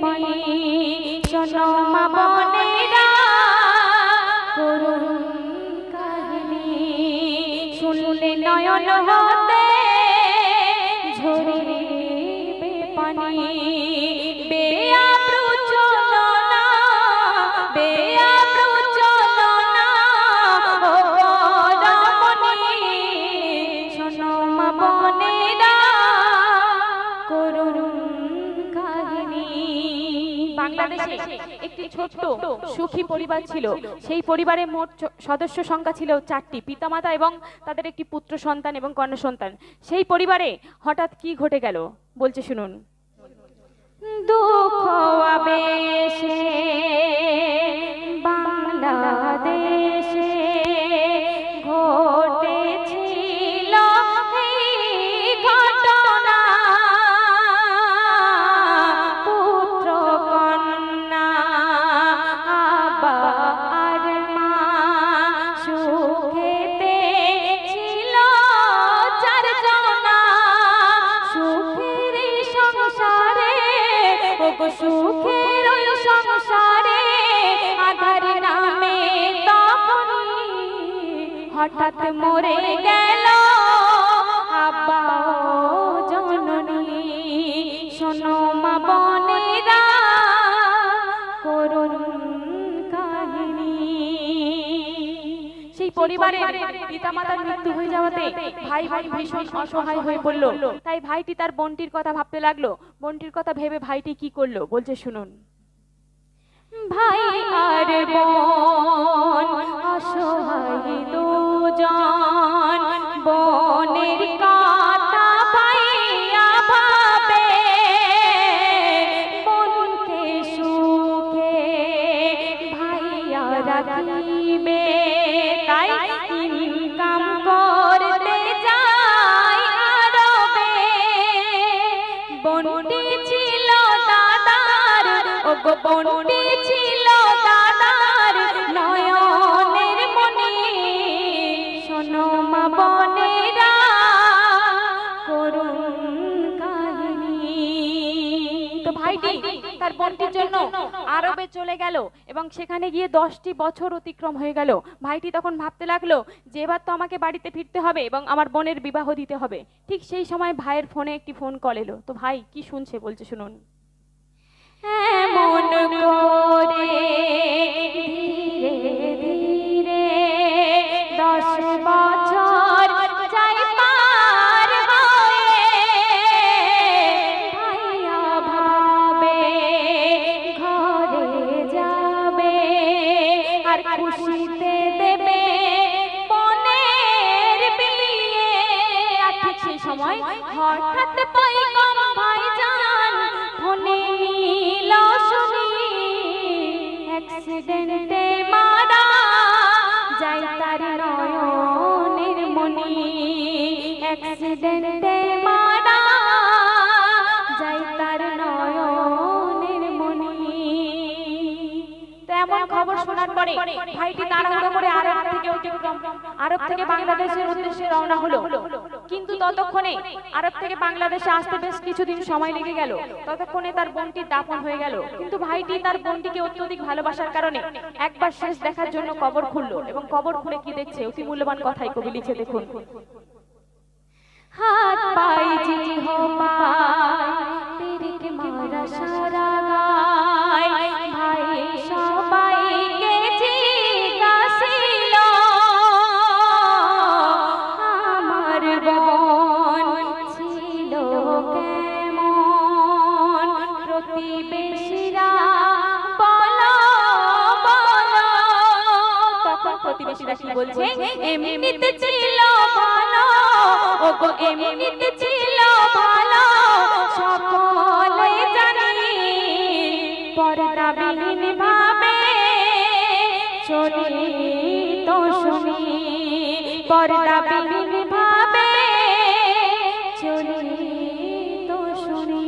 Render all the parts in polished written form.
পানি শোনো মা বোনেরা করুণ কাহিনী শুনলে নয়ন হতে ঝরিবে পানি বেআব্রু চলো না বেআব্রু চলো না ও রমণী শোনো মা বোনেরা করুণ কাহিনী। বাংলাদেশে একটি ছোট্ট সুখী পরিবার ছিল। সেই পরিবারে মোট সদস্য সংখ্যা ছিল 4টি, পিতামাতা এবং তাদের একটি পুত্র সন্তান এবং কন্যা সন্তান। সেই পরিবারে হঠাৎ কি ঘটে গেল বলছে শুনুন। দুঃখ আবেশে বাংলাদেশে ঘটেছিল এই ঘটনা পুত্র কন্যা আব্বা আর মা সুখেতে ছিল চারজনা সুখের সংসারে ওগো সুখের সংসারে আধার নামে তখনই হঠাৎ মরে গেল আব্বা জননী শোনো মা বোনেরা করুণ কাহিনী। সেই পরিবারে পিতামাতার মৃত্যু হয়ে যাওয়াতে ভাই ভাই ভীষণ অসহায় হয়ে পড়ল। তাই ভাইটি তার বোনটির কথা ভাবতে লাগলো। বোনটির কথা ভেবে ভাইটি কি করলো বলছে শুনুন। ভাই আর বোন অসহায় দুজন বোনের কথা ভাইয়া ভাবে বোনকে সুখে ভাইয়া রাখিবে তাই ইনকাম করতে যায় আরবে। বোনটি ছিল দাদার ওগো বোনটি ছিল দাদার নয়নের মনি শোনো মা বোনেরা করুণ কাহিনী। তো ভাইটি তার বোনটির জন্য আরবে চলে গেল এবং সেখানে গিয়ে 10টি বছর অতিক্রম হয়ে গেল। ভাইটি তখন ভাবতে লাগলো যে এবার তো আমাকে বাড়িতে ফিরতে হবে এবং আমার বোনের বিবাহ দিতে হবে। ঠিক সেই সময় ভাইয়ের ফোনে একটি ফোন কল এলো। তো ভাই কি শুনছে বলছে শুনুন। এমন করে ধীরে ধীরে 10 বছর যাই পার হয়ে ভাইয়া ভাবে ঘরে যাবে আর খুশিতে দেবে বোনের বিয়ে। আর ঠিক সেই সময় হঠাৎ পয়গম ভাইজান ফোনে নিল শুনি অ্যাক্সিডেন্টে মারা যায় তার নয়নের মনি অ্যাক্সিডেন্টে মারা যায় তার নয়নের মনি। তো এমন খবর শোনার পরে ভাইটি তাড়াহুড়ো করে আরব থেকে বাংলাদেশের উদ্দেশ্যে রওনা হলো। কিন্তু ততক্ষণে আরব থেকে বাংলাদেশে আসতে বেশ কিছুদিন সময় লেগে গেল। ততক্ষণে তার বোনটির দাফন হয়ে গেল। কিন্তু ভাইটি তার বোনটিকে অত্যধিক ভালোবাসার কারণে একবার শেষ দেখার জন্য কবর খুললো এবং কবর খুলে কি দেখছে অতি মূল্যবান কথাই কবি লিখে দেখুন। হাত পাই জিহবা পিরিত মারা সারা গায় ভাই সবাইকে জিজ্ঞাসিল আমার বোন ছিল কেমন প্রতিবেশীরা বলো বলো। তখন প্রতিবেশীরা কি বলছে এমনিতে ছিল ভালো ওগো এমনিতে ছিল ভালো সকলে জানি পর্দাবিহীন ভাবে চলি তো শুনি পর্দাবিহীন ভাবে চলি তো শুনি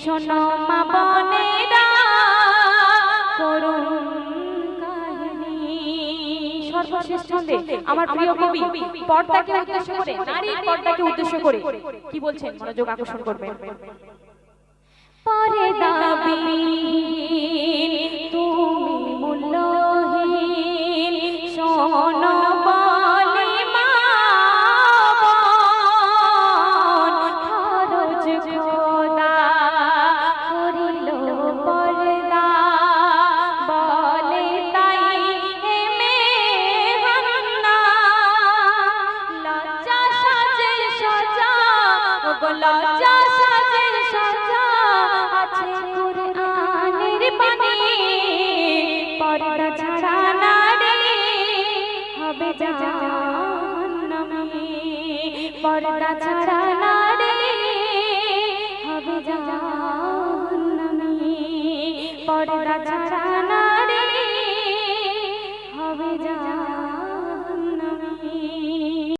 শোনো মা বোনেরা করুণ কাহিনী। সর্বশেষ ছন্দে আমার প্রিয় কবি পর্দাকে উদ্দেশ্য করে নারীর পর্দাকে উদ্দেশ্য করে কি বলছেন মনোযোগ আকর্ষণ করবেন। পর্দাবিহীন তুমি মূল্যহীন শোনো বলে মা বোন খরচ খোদা করিল পর্দা বলে তাই এ মেহন্না লজ্জা সাজে সজা ওগো লজ্জা সাজে সজা আছে কুরআনের বাণী পর্দা ছাড়া নারী হবে জাহান্নামী পর্দা ছাড়া নারী হবে জাহান্নামী পর্দা ছাড়া